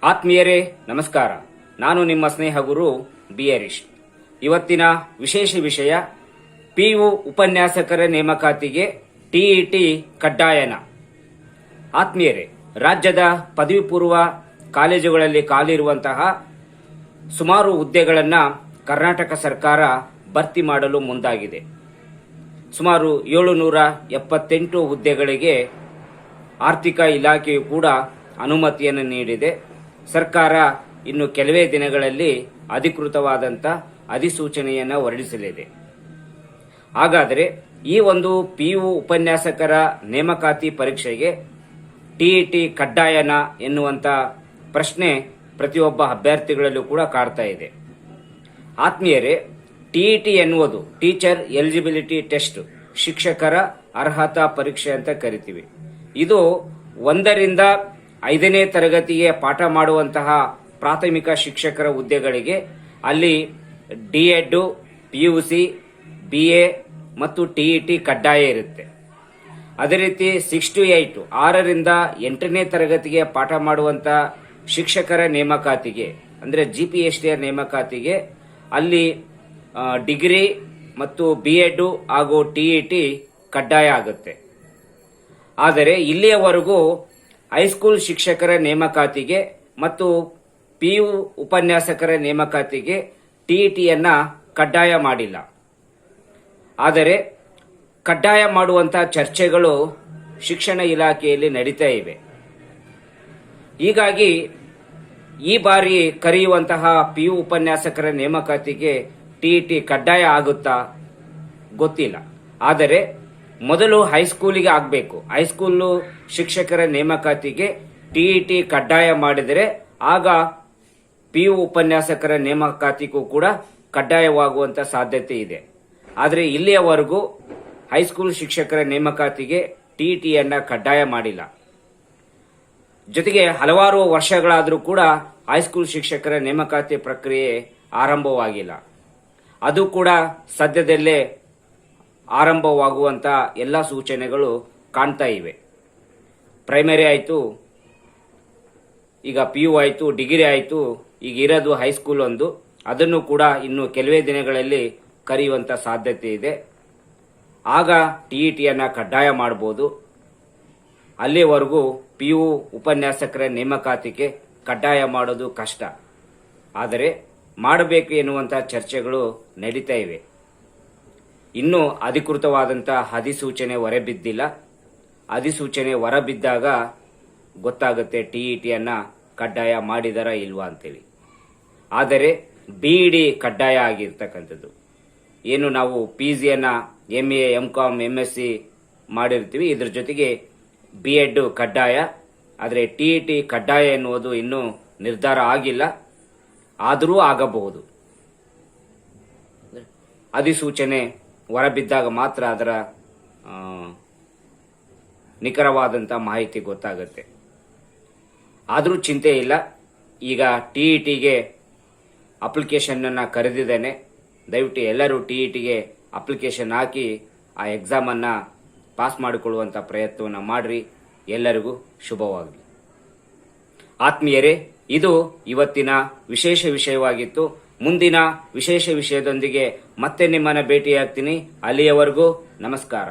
ಆತ್ಮೀಯರೇ ನಮಸ್ಕಾರ. ನಾನು ನಿಮ್ಮ ಸ್ನೇಹ ಗುರು ಬಿ ಹರೀಶ್. ಇವತ್ತಿನ ವಿಶೇಷ ವಿಷಯ ಪಿಯು ಉಪನ್ಯಾಸಕರ ನೇಮಕಾತಿಗೆ ಟಿಇಟಿ ಕಡ್ಡಾಯನ. ಆತ್ಮೀಯರೇ, ರಾಜ್ಯದ ಪದವಿ ಪೂರ್ವ ಕಾಲೇಜುಗಳಲ್ಲಿ ಖಾಲಿರುವಂತಹ ಸುಮಾರು ಹುದ್ದೆಗಳನ್ನು ಕರ್ನಾಟಕ ಸರ್ಕಾರ ಭರ್ತಿ ಮಾಡಲು ಮುಂದಾಗಿದೆ. ಸುಮಾರು 778 ಹುದ್ದೆಗಳಿಗೆ ಆರ್ಥಿಕ ಇಲಾಖೆಯು ಕೂಡ ಅನುಮತಿಯನ್ನು ನೀಡಿದೆ. ಸರ್ಕಾರ ಇನ್ನು ಕೆಲವೇ ದಿನಗಳಲ್ಲಿ ಅಧಿಕೃತವಾದಂಥ ಅಧಿಸೂಚನೆಯನ್ನು ಹೊರಡಿಸಲಿದೆ. ಹಾಗಾದರೆ ಈ ಒಂದು ಪಿಯು ಉಪನ್ಯಾಸಕರ ನೇಮಕಾತಿ ಪರೀಕ್ಷೆಗೆ ಟಿಇಟಿ ಕಡ್ಡಾಯನ ಎನ್ನುವಂಥ ಪ್ರಶ್ನೆ ಪ್ರತಿಯೊಬ್ಬ ಅಭ್ಯರ್ಥಿಗಳಲ್ಲೂ ಕೂಡ ಕಾಡ್ತಾ ಇದೆ. ಆತ್ಮೀಯರೇ, ಟಿಇಟಿ ಎನ್ನುವುದು ಟೀಚರ್ ಎಲಿಜಿಬಿಲಿಟಿ ಟೆಸ್ಟ್, ಶಿಕ್ಷಕರ ಅರ್ಹತಾ ಪರೀಕ್ಷೆ ಅಂತ ಕರಿತೀವಿ. ಇದು 1ರಿಂದ 5ನೇ ತರಗತಿಗೆ ಪಾಠ ಮಾಡುವಂತಹ ಪ್ರಾಥಮಿಕ ಶಿಕ್ಷಕರ ಹುದ್ದೆಗಳಿಗೆ ಅಲ್ಲಿ ಡಿ.ಎಡ್, PUC, BA ಮತ್ತು ಟಿಇಟಿ ಕಡ್ಡಾಯ ಇರುತ್ತೆ. ಅದೇ ರೀತಿ 6 to 8 6ರಿಂದ 8ನೇ ತರಗತಿಗೆ ಪಾಠ ಮಾಡುವಂತಹ ಶಿಕ್ಷಕರ ನೇಮಕಾತಿಗೆ ಅಂದರೆ GPST ನೇಮಕಾತಿಗೆ ಅಲ್ಲಿ ಡಿಗ್ರಿ ಮತ್ತು B.Ed ಹಾಗೂ ಟಿಇಟಿ ಕಡ್ಡಾಯ ಆಗುತ್ತೆ. ಆದರೆ ಇಲ್ಲಿಯವರೆಗೂ ಹೈಸ್ಕೂಲ್ ಶಿಕ್ಷಕರ ನೇಮಕಾತಿಗೆ ಮತ್ತು ಪಿಯು ಉಪನ್ಯಾಸಕರ ನೇಮಕಾತಿಗೆ ಟಿಇಟಿಯನ್ನು ಕಡ್ಡಾಯ ಮಾಡಿಲ್ಲ. ಆದರೆ ಕಡ್ಡಾಯ ಮಾಡುವಂತಹ ಚರ್ಚೆಗಳು ಶಿಕ್ಷಣ ಇಲಾಖೆಯಲ್ಲಿ ನಡೀತಾ ಇವೆ. ಹೀಗಾಗಿ ಈ ಬಾರಿ ಕರೆಯುವಂತಹ ಪಿಯು ಉಪನ್ಯಾಸಕರ ನೇಮಕಾತಿಗೆ ಟಿಇಟಿ ಕಡ್ಡಾಯ ಆಗುತ್ತಾ ಗೊತ್ತಿಲ್ಲ. ಆದರೆ ಮೊದಲು ಹೈಸ್ಕೂಲಿಗೆ ಆಗಬೇಕು. ಹೈಸ್ಕೂಲು ಶಿಕ್ಷಕರ ನೇಮಕಾತಿಗೆ ಟಿಇಟಿ ಕಡ್ಡಾಯ ಮಾಡಿದರೆ ಆಗ ಪಿಯು ಉಪನ್ಯಾಸಕರ ನೇಮಕಾತಿಗೂ ಕೂಡ ಕಡ್ಡಾಯವಾಗುವಂತ ಸಾಧ್ಯತೆ ಇದೆ. ಆದರೆ ಇಲ್ಲಿಯವರೆಗೂ ಹೈಸ್ಕೂಲ್ ಶಿಕ್ಷಕರ ನೇಮಕಾತಿಗೆ ಟಿಇಟಿಯನ್ನು ಕಡ್ಡಾಯ ಮಾಡಿಲ್ಲ. ಜೊತೆಗೆ ಹಲವಾರು ವರ್ಷಗಳಾದರೂ ಕೂಡ ಹೈಸ್ಕೂಲ್ ಶಿಕ್ಷಕರ ನೇಮಕಾತಿ ಪ್ರಕ್ರಿಯೆ ಆರಂಭವಾಗಿಲ್ಲ. ಅದು ಕೂಡ ಸದ್ಯದಲ್ಲೇ ಆರಂಭವಾಗುವಂತ ಎಲ್ಲ ಸೂಚನೆಗಳು ಕಾಣ್ತಾ ಇವೆ. ಪ್ರೈಮರಿ ಆಯಿತು, ಈಗ PU ಆಯಿತು, ಡಿಗ್ರಿ ಆಯಿತು, ಈಗ ಇರೋದು ಹೈಸ್ಕೂಲ್ ಒಂದು. ಅದನ್ನು ಕೂಡ ಇನ್ನು ಕೆಲವೇ ದಿನಗಳಲ್ಲಿ ಕರೆಯುವಂತ ಸಾಧ್ಯತೆ ಇದೆ. ಆಗ ಟಿಇಟಿಯನ್ನು ಕಡ್ಡಾಯ ಮಾಡಬಹುದು. ಅಲ್ಲಿವರೆಗೂ PU ಉಪನ್ಯಾಸಕರ ನೇಮಕಾತಿಗೆ ಕಡ್ಡಾಯ ಮಾಡೋದು ಕಷ್ಟ. ಆದರೆ ಮಾಡಬೇಕು ಎನ್ನುವಂಥ ಚರ್ಚೆಗಳು ನಡೀತಾ ಇವೆ. ಇನ್ನೂ ಅಧಿಕೃತವಾದಂಥ ಅಧಿಸೂಚನೆ ಹೊರಬಿದ್ದಿಲ್ಲ. ಅಧಿಸೂಚನೆ ಹೊರಬಿದ್ದಾಗ ಗೊತ್ತಾಗುತ್ತೆ ಟಿಇಟಿಯನ್ನು ಕಡ್ಡಾಯ ಮಾಡಿದಾರ ಇಲ್ವಾ ಅಂತೇಳಿ. ಆದರೆ BEd ಕಡ್ಡಾಯ ಆಗಿರ್ತಕ್ಕಂಥದ್ದು. ಏನು ನಾವು PGಯನ್ನು MA, MCom, MSc ಮಾಡಿರ್ತೀವಿ, ಇದ್ರ ಜೊತೆಗೆ B.Ed ಕಡ್ಡಾಯ. ಆದರೆ ಟಿಇಟಿ ಕಡ್ಡಾಯ ಎನ್ನುವುದು ಇನ್ನೂ ನಿರ್ಧಾರ ಆಗಿಲ್ಲ. ಆದರೂ ಆಗಬಹುದು. ಅಧಿಸೂಚನೆ ಹೊರಬಿದ್ದಾಗ ಮಾತ್ರ ಅದರ ನಿಖರವಾದಂಥ ಮಾಹಿತಿ ಗೊತ್ತಾಗುತ್ತೆ. ಆದರೂ ಚಿಂತೆ ಇಲ್ಲ. ಈಗ ಟಿಇಟಿಗೆ ಅಪ್ಲಿಕೇಶನನ್ನು ಕರೆದಿದ್ದೇನೆ. ದಯವಿಟ್ಟು ಎಲ್ಲರೂ ಟಿಇಟಿಗೆ ಅಪ್ಲಿಕೇಶನ್ ಹಾಕಿ ಆ ಎಕ್ಸಾಮನ್ನು ಪಾಸ್ ಮಾಡಿಕೊಳ್ಳುವಂಥ ಪ್ರಯತ್ನವನ್ನು ಮಾಡಿರಿ. ಎಲ್ಲರಿಗೂ ಶುಭವಾಗಲಿ. ಆತ್ಮೀಯರೇ, ಇದು ಇವತ್ತಿನ ವಿಶೇಷ ವಿಷಯವಾಗಿತ್ತು. ಮುಂದಿನ ವಿಶೇಷ ವಿಷಯದೊಂದಿಗೆ ಮತ್ತೆ ನಿಮ್ಮನ್ನು ಭೇಟಿಯಾಗ್ತೀನಿ. ಅಲ್ಲಿಯವರೆಗೂ ನಮಸ್ಕಾರ.